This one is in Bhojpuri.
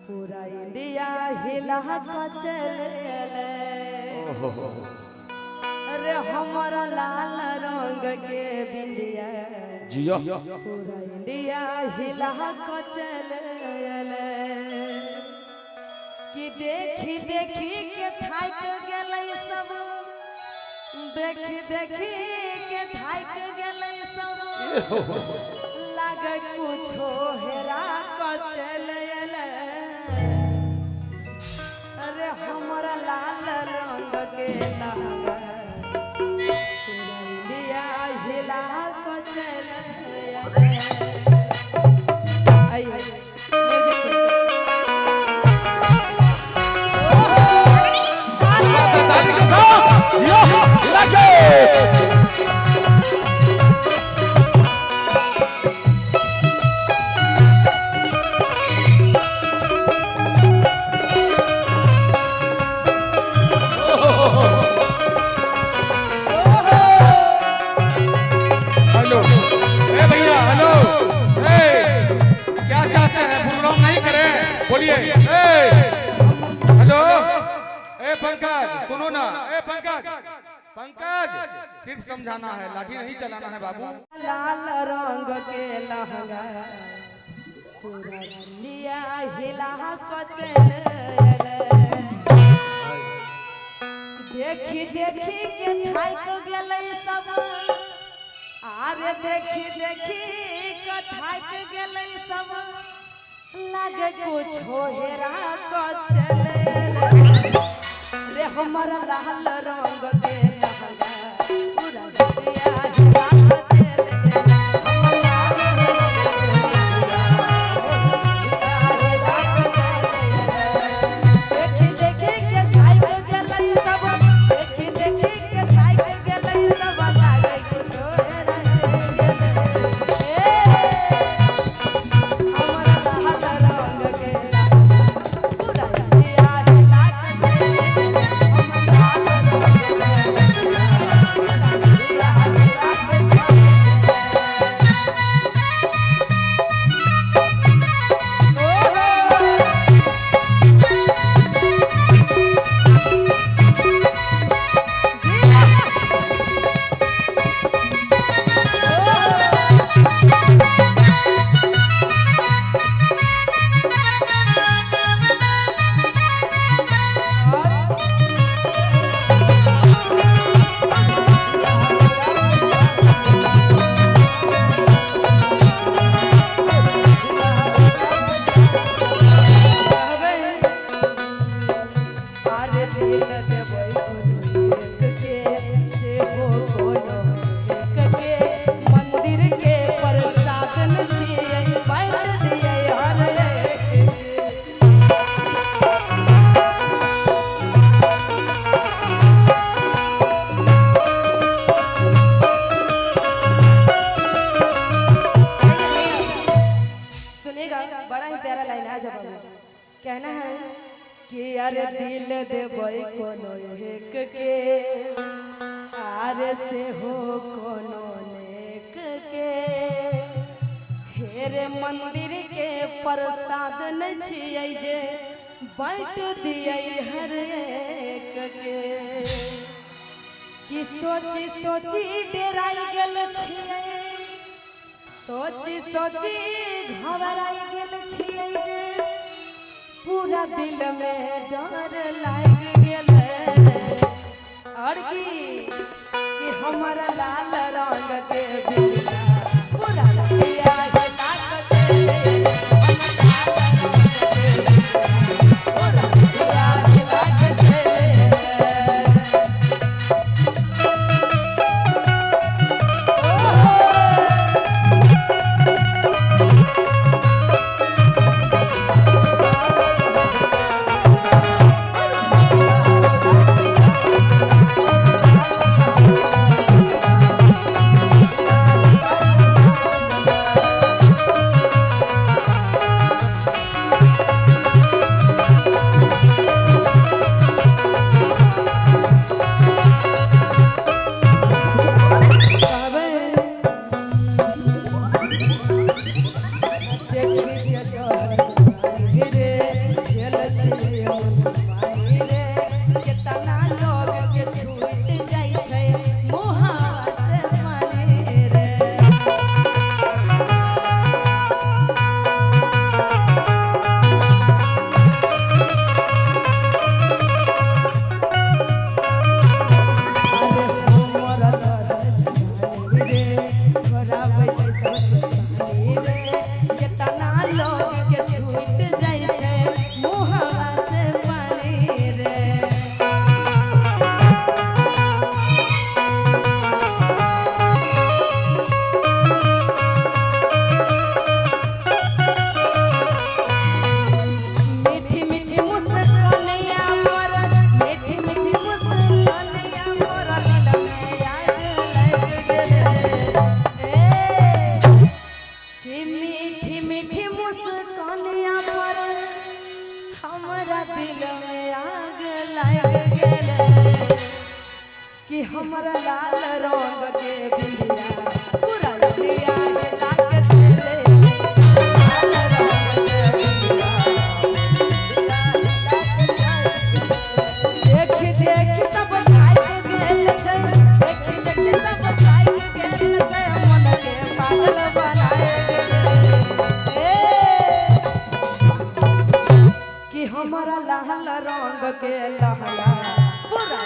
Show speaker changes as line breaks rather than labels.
पूरा इंडिया हिला का चले अरे हमारा लाल रंग के बिंदिया
जिया
पूरा इंडिया हिला का चले कि देखी देखी के थाक गेलै सब देखी देखी के थाक गेलै सब लागे कुछो हेरा क चले अरे हमारा लाल रंग के लहंगा पूरा इंडिया हिला क चले आई म्यूजिक
बोलिए हेलो ए पंकज सुनो ना ए पंकज पंकज सिर्फ समझाना है लाठी नहीं चलाना है बाबू।
लाल रंग के लहंगा पूरा इंडिया हिला क चले देखी देखी के थाक गेलै सब आरे देखी देखी के थाक गेलै सब लागे कुछो हेरा क चले रे हमारा लाल रंग के लहंगा पूरा इंडिया हिला क चले देखी देखी के थाक गेलै सब देखी देखी के थाक गेलै सब लागे कुछो हेरा कहना है कि अरे दिल देबै कोनो एक के आरे से हो कोनो नेक के हेरे मंदिर के प्रसाद न छियै जे बाँट दियै हर एक के कि सोची सोची डेराई गेल छियै सोची सोची घबराई गेल छियै जे पूरा दिल में डर लग गेले और कि हमारा लाल रंग के बिंदिया पूरा इंडिया हिला क चले पूरा इंडिया हिला क चले मुस्कानिया पर हमरा दिल में आग लग गेले कि हमरा लाल रंग के बिंदिया पूरा दुनिया के लाग चले लाल रंग के बिंदिया देख देख सब खाई गेल छै देख देख सब खाई गेल छै मन के पागल बनाए गेले कि हमरा लाल रंग के लहला पूरा